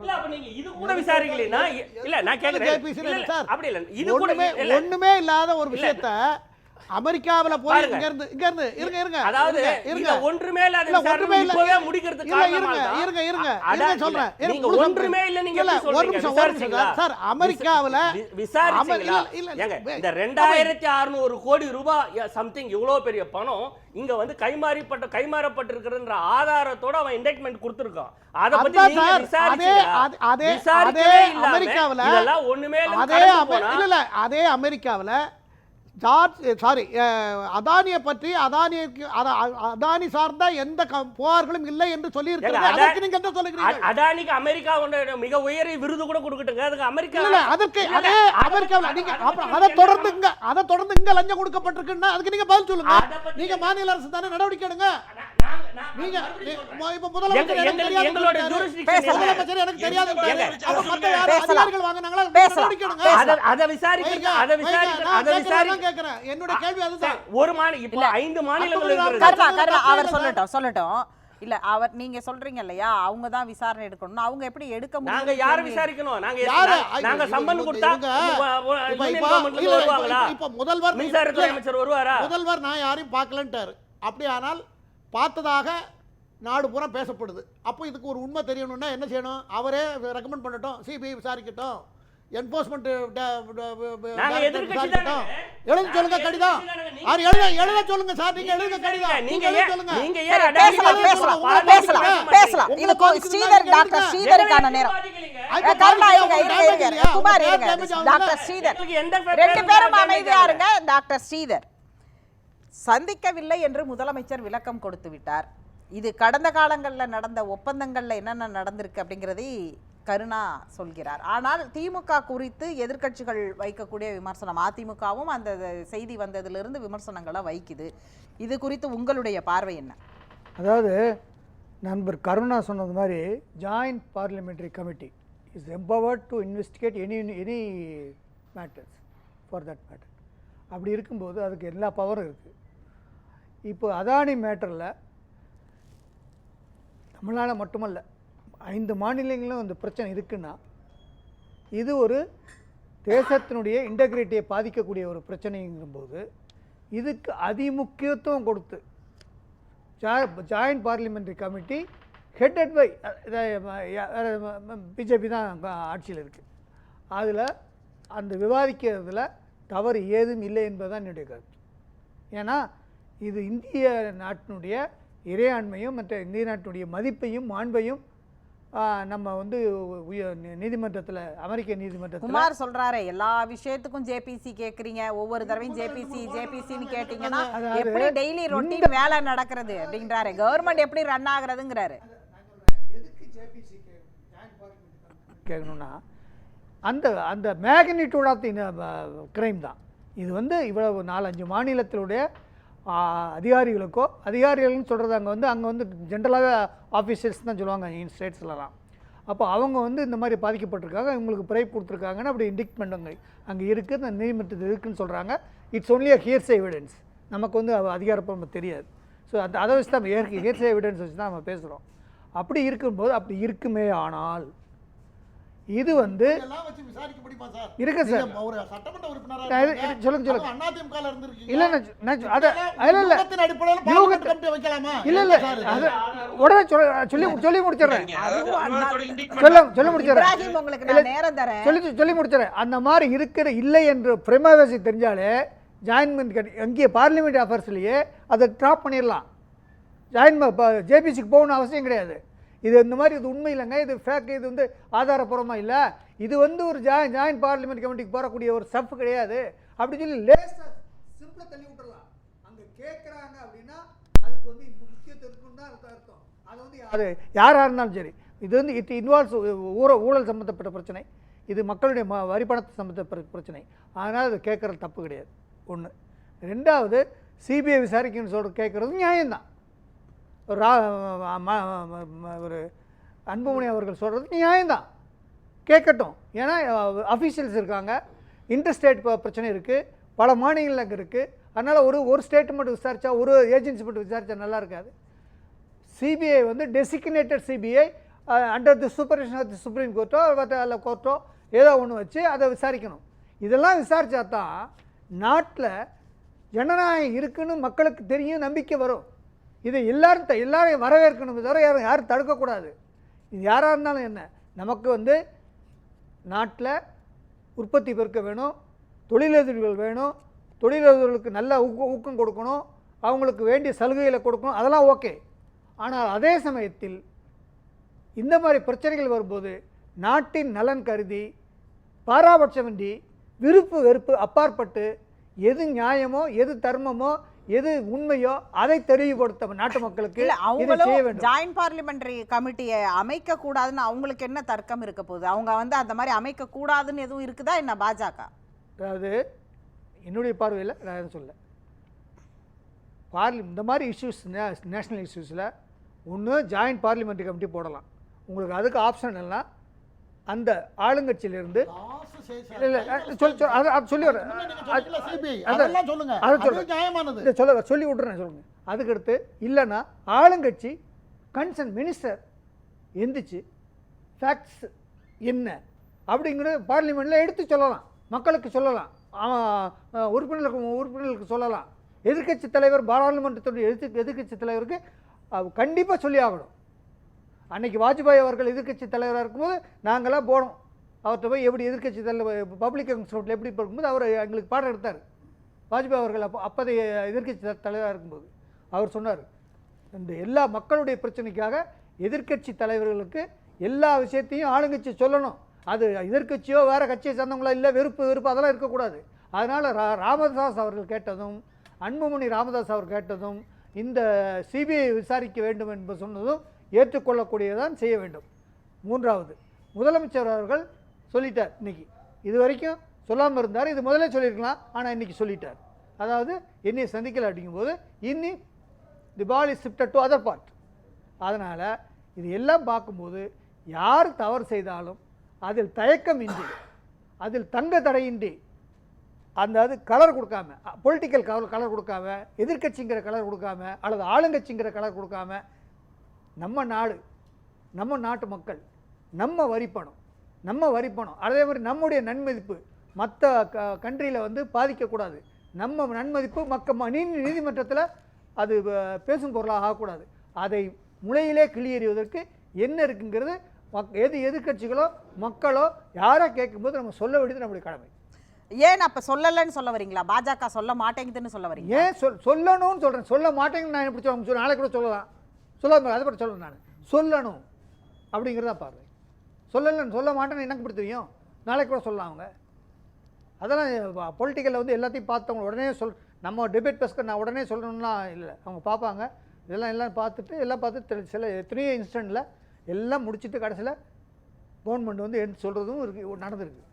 இல்ல அப்ப நீங்க இது கூட விசாரிக்கலைன்னா இல்ல நான் கேக்குறேன் அப்படி இல்ல இது கூட ஒண்ணுமே இல்லாத ஒரு விஷயத்தை அமெரிக்காவுல போய் இங்க இருந்து இருங்க அதாவது இருங்க ஒன்றுமே இல்லாத விசாரணை இப்பவே முடிக்கிறதுக்கு காரணமா இருங்க சொல்றேன் நீங்க ஒன்றுமே இல்ல நீங்க ஒரு நிமிஷம் சார் அமெரிக்காவுல விசாரிச்சீங்களா ஏங்க இந்த 2600 கோடி ரூபாய் சம்திங் இவ்வளவு பெரிய பணம் இங்க வந்து கைமாறப்பட்டிருக்கிறன்ற ஆதாரத்தோட அவன் இன்டெக்ட்மென்ட் கொடுத்திருக்கான். அத பத்தி நீங்க விசாரிச்சீங்களா? அதே அமெரிக்காவுல இதெல்லாம் ஒண்ணுமே இல்ல அதே அமெரிக்காவுல அதானியை பற்றி அதானி சார்ந்த எந்த புகார்களும் இல்லை என்று சொல்லி இருக்கிறது. நீங்க என்ன சொல்லுகிறீங்க? அதானிக்கு அமெரிக்காவோட மிக உயரிய விருது கூட கொடுக்கட்டுங்க. அதுக்கு அமெரிக்கா இல்ல அதற்கு அதே அமெரிக்காவுல நீங்க அதை தொடர்ந்து இங்க லஞ்சம் கொடுக்கப்பட்டிருக்குன்னா அதுக்கு நீங்க பதில் சொல்லுங்க. நீங்க மாநில அரசு தானே நடவடிக்கை எடுங்க. நீங்க இப்ப முதலமைச்சர் எனக்கு தெரியாது மத்த யார் அதிகாரிகள் வாங்குனாங்களா நடவடிக்கை எடுங்க. அத விசாரிக்க கேக்குறேன். என்னோட கேள்வி அதுதான். ஒரு மாநிலம் இப்ப 5 மாநிலங்கள் இருக்கு. அவர் சொல்லட்டும் இல்ல அவர் நீங்க சொல்றீங்க இல்லையா அவங்க தான் விசாரணை எடுக்கணும். அவங்க எப்படி எடுக்க முடியும்? நாங்க யாரை விசாரிக்கணும்? நாங்க சம்பன் கொடுத்தா இப்ப முதல்வர் மின்சாரத்துறை அமைச்சர் வருவாரா? முதல்வர் நான் யாரையும் பார்க்கலன்ட்டாரு. அப்படியானால் பார்த்ததாக நாடு பூரா பேசப்படுது. அப்போ இதுக்கு ஒரு உண்மை தெரியணும்னா என்ன செய்யணும்? அவரே ரெக்கமெண்ட் பண்ணட்டும், சிபிஐ விசாரிக்கட்டும், என்போர்ஸ்மெண்ட் எழுத சொல்லுங்க கடிதம். எழுத சொல்லுங்க சார். நீங்க எழுதுங்க கடிதம். நீங்க சொல்லுங்க. பேசலாம். இது ஸ்ரீதர் டாக்டர் ஸ்ரீதருக்கான நேரம். குமார் டாக்டர் ஸ்ரீதர் ரெண்டு பேரும் அமைதியா இருங்க. டாக்டர் ஸ்ரீதர் சந்திக்கவில்லை என்று முதலமைச்சர் விளக்கம் கொடுத்து விட்டார். இது கடந்த காலங்களில் நடந்த ஒப்பந்தங்கள்ல என்னென்ன நடந்திருக்கு அப்படிங்கிறதை கருணா சொல்கிறார். ஆனால் திமுக குறித்து எதிர்க்கட்சிகள் வைக்கக்கூடிய விமர்சனம், அதிமுகவும் அந்த செய்தி வந்ததிலிருந்து விமர்சனங்களை வைக்குது. இது குறித்து உங்களுடைய பார்வை என்ன? அதாவது நண்பர் கருணா சொன்னது மாதிரி joint parliamentary committee is empowered to investigate any matters for that matter. அப்படி இருக்கும்போது அதுக்கு எல்லா பவரும் இருக்குது. இப்போ அதானி மேட்டரில் தமிழ்நாடு மட்டுமல்ல 5 மாநிலங்களும் இந்த பிரச்சனை இருக்குன்னா இது ஒரு தேசத்தினுடைய இன்டெகிரிட்டியை பாதிக்கக்கூடிய ஒரு பிரச்சனைங்கும்போது இதுக்கு அதிமுக்கியத்துவம் கொடுத்து joint parliamentary committee headed by BJP தான் ஆட்சியில் இருக்குது. அதில் அந்த விவாதிக்கிறதுல தவறு ஏதும் இல்லை என்பதுதான் என்னுடைய கருத்து. ஏன்னா இது இந்திய நாட்டினுடைய இறையாண்மையும் மற்ற இந்திய நாட்டினுடைய மதிப்பையும் மாண்பையும் நம்ம வந்து நீதிமன்றத்தில் அமெரிக்க நீதிமன்றத்தில் குமார் சொல்றாரு எல்லா விஷயத்துக்கும் ஜேபிசி கேட்குறீங்க, ஒவ்வொரு தடவையும் ஜேபிசின்னு கேட்டீங்கன்னா எப்படி டெய்லி ரொட்டீன் வேலை நடக்கிறது அப்படின்றாரு. கவர்மெண்ட் எப்படி ரன் ஆகுறதுங்கிறாரு. எதுக்கு ஜேபிசி கேட்கணும்னா அந்த அந்த மேக்னிடியூட் ஆஃப் தி கிரைம் தான் இது. வந்து இவ்வளவு 4-5 மாநிலத்தினுடைய அதிகாரிகள்னு சொல்கிறது அங்கே வந்து ஜென்ரலாகவே ஆஃபீஸர்ஸ் தான் சொல்லுவாங்க ஸ்டேட்ஸ்லலாம். அப்போ அவங்க வந்து இந்த மாதிரி பாதிக்கப்பட்டிருக்காங்க, இவங்களுக்கு பிரைப் கொடுத்துருக்காங்கன்னு அப்படி இண்டிக்ட்மெண்ட் அங்கே இருக்குது, அந்த நீதிமன்றத்தில் இருக்குதுன்னு சொல்கிறாங்க. It's only a hearsay evidence. நமக்கு வந்து அதிகாரப்பூர்வம் தெரியாது. ஸோ அதை வச்சு தான் ஹியர்சே எவிடன்ஸ் வச்சு தான் நம்ம பேசுகிறோம். அப்படி இருக்கும்போது அப்படி இருக்குமே ஆனால் இது வந்து இருக்கு சார். சொல்லுங்க இல்ல உடனே சொல்லி முடிச்சிடறேன். சொல்லி முடிச்சிடறேன். அந்த மாதிரி இருக்கிற இல்லை என்று பிரைமரி தெரிஞ்சாலே ஜாயின்மெண்ட் அங்கேயே பார்லிமெண்ட் அஃபேர்ஸ்லயே அதை ட்ராப் பண்ணிடலாம். ஜேபிசிக்கு போகணும் அவசியம் கிடையாது. இது இந்த மாதிரி இது உண்மை இல்லைங்க, இது ஃபேக், இது வந்து ஆதாரப்பூர்வமாக இல்லை, இது வந்து ஒரு ஜாயின்ட் பார்லிமெண்ட் கமிட்டிக்கு போகக்கூடிய ஒரு ஸ்டெப் கிடையாது அப்படின்னு சொல்லி லேசாக சிம்பிளாக தள்ளி விட்டுடலாம். அங்கே கேட்குறாங்க அப்படின்னா அதுக்கு வந்து முக்கியத்துவம் இருக்குன்னு தான் அர்த்தம். அது வந்து அது யாராக இருந்தாலும் சரி, இது வந்து இட் இன்வால்வ்ஸ் ஊழல் சம்மந்தப்பட்ட பிரச்சனை, இது மக்களுடைய வரி பணத்தை சம்மந்தப்பட்ட பிரச்சனை. அதனால் அது கேட்குறது தப்பு கிடையாது. ஒன்று. ரெண்டாவது, சிபிஐ விசாரிக்கணும்னு சொல்கிற கேட்குறது நியாயம்தான். ஒரு அன்புமணி அவர்கள் சொல்கிறது நியாயம்தான், கேட்கட்டும். ஏன்னா அஃபீஷியல்ஸ் இருக்காங்க, இன்டர்ஸ்டேட் பிரச்சனை இருக்குது, பல மாநிலங்கள் அங்கே இருக்குது. அதனால் ஒரு ஸ்டேட் மட்டும் விசாரித்தா, ஒரு ஏஜென்சி மட்டும் விசாரித்தா நல்லா இருக்காது. சிபிஐ வந்து designated CBI under the supervision of the supreme கோர்ட்டோ அல்ல கோர்ட்டோ ஏதோ ஒன்று வச்சு அதை விசாரிக்கணும். இதெல்லாம் விசாரித்தா தான் நாட்டில் ஜனநாயகம் இருக்குன்னு மக்களுக்கு தெரியும், நம்பிக்கை வரும். இதை எல்லாரையும் வரவேற்கணும், தவிர யாரும் தடுக்கக்கூடாது. இது யாராக இருந்தாலும் என்ன, நமக்கு வந்து நாட்டில் உற்பத்தி பெருக்க வேணும், தொழிலதிபர்கள் வேணும், தொழிலதிபர்களுக்கு நல்ல ஊக்கம் கொடுக்கணும், அவங்களுக்கு வேண்டிய சலுகைகளை கொடுக்கணும், அதெல்லாம் ஓகே. ஆனால் அதே சமயத்தில் இந்த மாதிரி பிரச்சனைகள் வரும்போது நாட்டின் நலன் கருதி பாராபட்சமின்றி விருப்பு வெறுப்பு அப்பாற்பட்டு எது நியாயமோ எது தர்மமோ எது உண்மையோ அதை தெளிவுபடுத்த நாட்டு மக்களுக்கு இதை செய்ய வேண்டும். ஜாயிண்ட் பார்லிமெண்டரி கமிட்டியை அமைக்க கூடாதுன்னு அவங்களுக்கு என்ன தர்க்கம் இருக்க போகுது? அவங்க வந்து அந்த மாதிரி அமைக்க கூடாதுன்னு எதுவும் இருக்குதா என்ன பாஜக? அதாவது என்னுடைய பார்வையில் நான் எதுவும் சொல்ல, இந்த மாதிரி இஷ்யூஸ் நேஷனல் இஷ்யூஸில் ஒன்று ஜாயிண்ட் பார்லிமெண்ட்ரி கமிட்டி போடலாம். உங்களுக்கு அதுக்கு ஆப்ஷன் எல்லாம் அந்த ஆளுங்கட்சியிலிருந்து சொல்லி விட்றேன் சொல்லுங்க. அதுக்கடுத்து இல்லைன்னா ஆளுங்கட்சி கன்சர்ன் மினிஸ்டர் எந்திரிச்சு ஃபேக்ட்ஸ் என்ன அப்படிங்கிறது பார்லிமெண்ட்டில் எடுத்து சொல்லலாம், மக்களுக்கு சொல்லலாம், உறுப்பினர்களுக்கு சொல்லலாம். எதிர்க்கட்சி தலைவர் பாராளுமன்றத்துடைய எதிர்க்கட்சி தலைவருக்கு கண்டிப்பாக சொல்லி ஆகணும். அன்னைக்கு வாஜ்பாய் அவர்கள் எதிர்க்கட்சி தலைவராக இருக்கும்போது நாங்களாம் போனோம் அவர்கிட்ட போய், எப்படி எதிர்க்கட்சி தலைவர் பப்ளிக் அக்கவுண்ட்ஸில் எப்படி இருக்கும்போது அவர் எங்களுக்கு பாடம் எடுத்தார். வாஜ்பாய் அவர்கள் அப்போதைய எதிர்க்கட்சி தலைவராக இருக்கும்போது அவர் சொன்னார், இந்த எல்லா மக்களுடைய பிரச்சனைக்காக எதிர்க்கட்சி தலைவர்களுக்கு எல்லா விஷயத்தையும் ஆளுங்கட்சி சொல்லணும். அது எதிர்க்கட்சியோ வேறு கட்சியை சேர்ந்தவங்களோ இல்லை, வெறுப்பு அதெல்லாம் இருக்கக்கூடாது. அதனால் ராமதாஸ் அவர்கள் கேட்டதும், அன்புமணி ராமதாஸ் அவர் கேட்டதும், இந்த சிபிஐ விசாரிக்க வேண்டும் என்று சொன்னதும் ஏற்றுக்கொள்ளக்கூடியதான் செய்ய வேண்டும். மூன்றாவது, முதலமைச்சர் அவர்கள் சொல்லிட்டார். இன்னைக்கு இது வரைக்கும் சொல்லாமல் இருந்தார், இது முதலே சொல்லியிருக்கலாம், ஆனால் இன்றைக்கி சொல்லிட்டார். அதாவது என்னை சந்திக்கலை அப்படிங்கும்போது இன்னி the ball is shifted to other part. அதனால் இது எல்லாம் பார்க்கும்போது யார் தவறு செய்தாலும் அதில் தயக்கம் இன்றி, அதில் தங்க தடையின்றி, அது கலர் கொடுக்காம, பொலிட்டிக்கல் கலர் கொடுக்காம, எதிர்க்கட்சிங்கிற கலர் கொடுக்காம அல்லது ஆளுங்கட்சிங்கிற கலர் கொடுக்காம, நம்ம நாடு, நம்ம நாட்டு மக்கள், நம்ம வரிப்பணம் அதே மாதிரி நம்முடைய நன்மதிப்பு மற்ற கண்ட்ரியில் வந்து பாதிக்கக்கூடாது. நம்ம நன்மதிப்பு நீதிமன்றத்தில் அது பேசும் பொருளாக ஆகக்கூடாது. அதை முளையிலே கிளியறிவதற்கு என்ன இருக்குங்கிறது எதிர்க்கட்சிகளோ மக்களோ யாரோ கேட்கும்போது நம்ம சொல்ல வேண்டியது நம்முடைய கடமை. ஏன் அப்போ சொல்லலைன்னு சொல்ல வரீங்களா? பாஜக சொல்ல மாட்டேங்குதுன்னு சொல்ல வரீங்க? ஏன் சொல்லணும்னு சொல்கிறேன். சொல்ல மாட்டேங்குன்னு நான் எப்படி சொல்ல, நாளைக்கு கூட சொல்லலாம், சொல்லாமல் அதை பற்றி சொல்லணும். நான் சொல்லணும் அப்படிங்கிறதா பார்வை. சொல்லலைன்னு சொல்ல மாட்டேன்னு எனக்கு இப்படி தெரியும், நாளைக்கு கூட சொல்லலாம். அவங்க அதெல்லாம் பொலிட்டிக்கலில் வந்து எல்லாத்தையும் பார்த்தவங்க உடனே நம்ம டிபேட் பேசுக்க நான் உடனே சொல்லணும்னா இல்லை, அவங்க பார்ப்பாங்க. எல்லாம் பார்த்துட்டு சில எத்தனையோ இன்ஸ்டன்ட்டில் எல்லாம் முடிச்சுட்டு கடைசியில் கவர்மெண்ட் வந்து எடுத்து சொல்கிறதும் நடந்திருக்கு.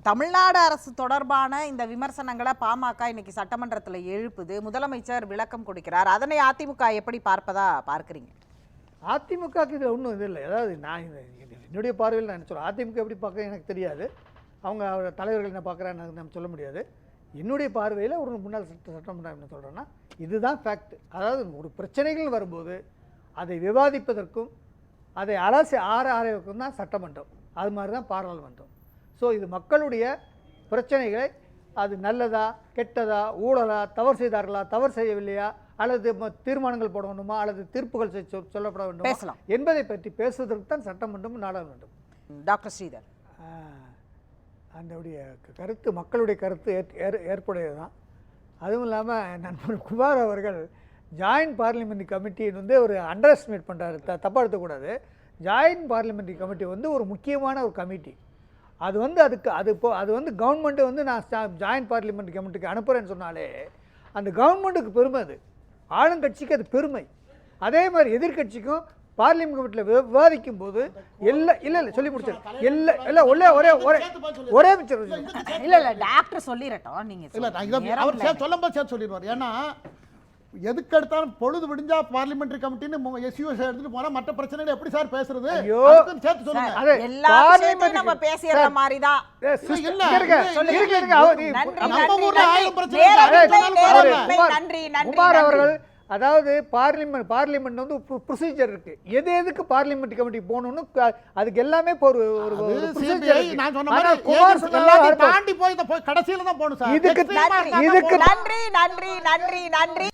தமிழ்நாடு அரசு தொடர்பான இந்த விமர்சனங்களை பாமக இன்னைக்கு சட்டமன்றத்தில் எழுப்புது, முதலமைச்சர் விளக்கம் கொடுக்கிறார். அதனை அதிமுக எப்படி பார்க்குறீங்க? அதிமுகவுக்கு இது ஒன்றும் இது இல்லை. அதாவது நான் என்னுடைய பார்வையில் நான் சொல்கிறேன், அதிமுக எப்படி பார்க்குறேன் எனக்கு தெரியாது, அவங்க தலைவர்கள் என்ன பார்க்குறான்னு நம்ம சொல்ல முடியாது. என்னுடைய பார்வையில் ஒரு முன்னாள் சட்டமன்றம் என்ன சொல்கிறேன்னா, இதுதான் ஃபேக்ட். அதாவது ஒரு பிரச்சனைகள் வரும்போது அதை விவாதிப்பதற்கும் அதை ஆராய்வதற்கும் தான் சட்டமன்றம், அது மாதிரி தான் பாராளுமன்றம். ஸோ இது மக்களுடைய பிரச்சனைகளை, அது நல்லதா கெட்டதா, ஊழலா, தவறு செய்தார்களா தவறு செய்யவில்லையா, அல்லது தீர்மானங்கள் போட வேண்டுமா அல்லது தீர்ப்புகள் சொல்லப்பட வேண்டுமா என்பதை பற்றி பேசுவதற்கு தான் சட்டமன்றம் நாடாளுமன்றம். டாக்டர் ஸ்ரீதர், அதனுடைய கருத்து மக்களுடைய கருத்து ஏற்புடையது தான். அதுவும் இல்லாமல் நண்பர் குமார் அவர்கள் ஜாயிண்ட் பார்லிமெண்ட்ரி கமிட்டியை வந்து ஒரு அண்டர் எஸ்டிமேட் பண்ணுறாரு, தப்பாக எடுத்துக்கூடாது. ஜாயிண்ட் பார்லிமெண்ட்ரி கமிட்டி வந்து ஒரு முக்கியமான ஒரு கமிட்டி. அது வந்து அது வந்து கவர்மெண்ட்டு வந்து நான் ஜாயிண்ட் பார்லிமெண்ட்ரி கமிட்டிக்கு அனுப்புகிறேன்னு சொன்னாலே அந்த கவர்மெண்ட்டுக்கு பெருமை, அது ஆளுங்கட்சிக்கு அது பெருமை. அதே மாதிரி எதிர்கட்சிக்கும் பார்லிமெண்ட் கமிட்டியில் விவாதிக்கும் போது இல்லை சொல்லி முடிச்சார் ஒரே இல்லை டாக்டர் சொல்லிடட்டும், நீங்கள் சொல்லும்போது சேர்த்து சொல்லிடுவார். ஏன்னா எதுக்கு எடுத்தாலும் பொழுது விடிஞ்சா பார்லிமெண்டரி கமிட்டின்னு எஸ்யூஎஸ் எடுத்துட்டு போனா மற்ற பிரச்சனைகள் எப்படி சார் பேசுறது? சேர்த்து சொல்லுங்க. எல்லா விஷயத்தையும் நம்ம பேசிற மாதிரி தான். குமார் அவர்கள் அதாவது பார்லிமெண்ட் வந்து ப்ரொசீஜர் இருக்கு. எதுக்கு பார்லிமெண்ட் கமிட்டி போகணும்னு அதுக்கு எல்லாமே இப்போ ஒரு அது procedure CBI இருக்கு. நான் சொன்ன ஆனா மாதிரி குமார் agents சொன்னது எல்லாத்தையும் அர்த்தம். தாண்டி போய் கடைசியில தான் போகணும் சார். இதுக்கு extreme ஆ இருந்தா தான் நன்றி போகணும். நன்றி நன்றி நன்றி நன்றி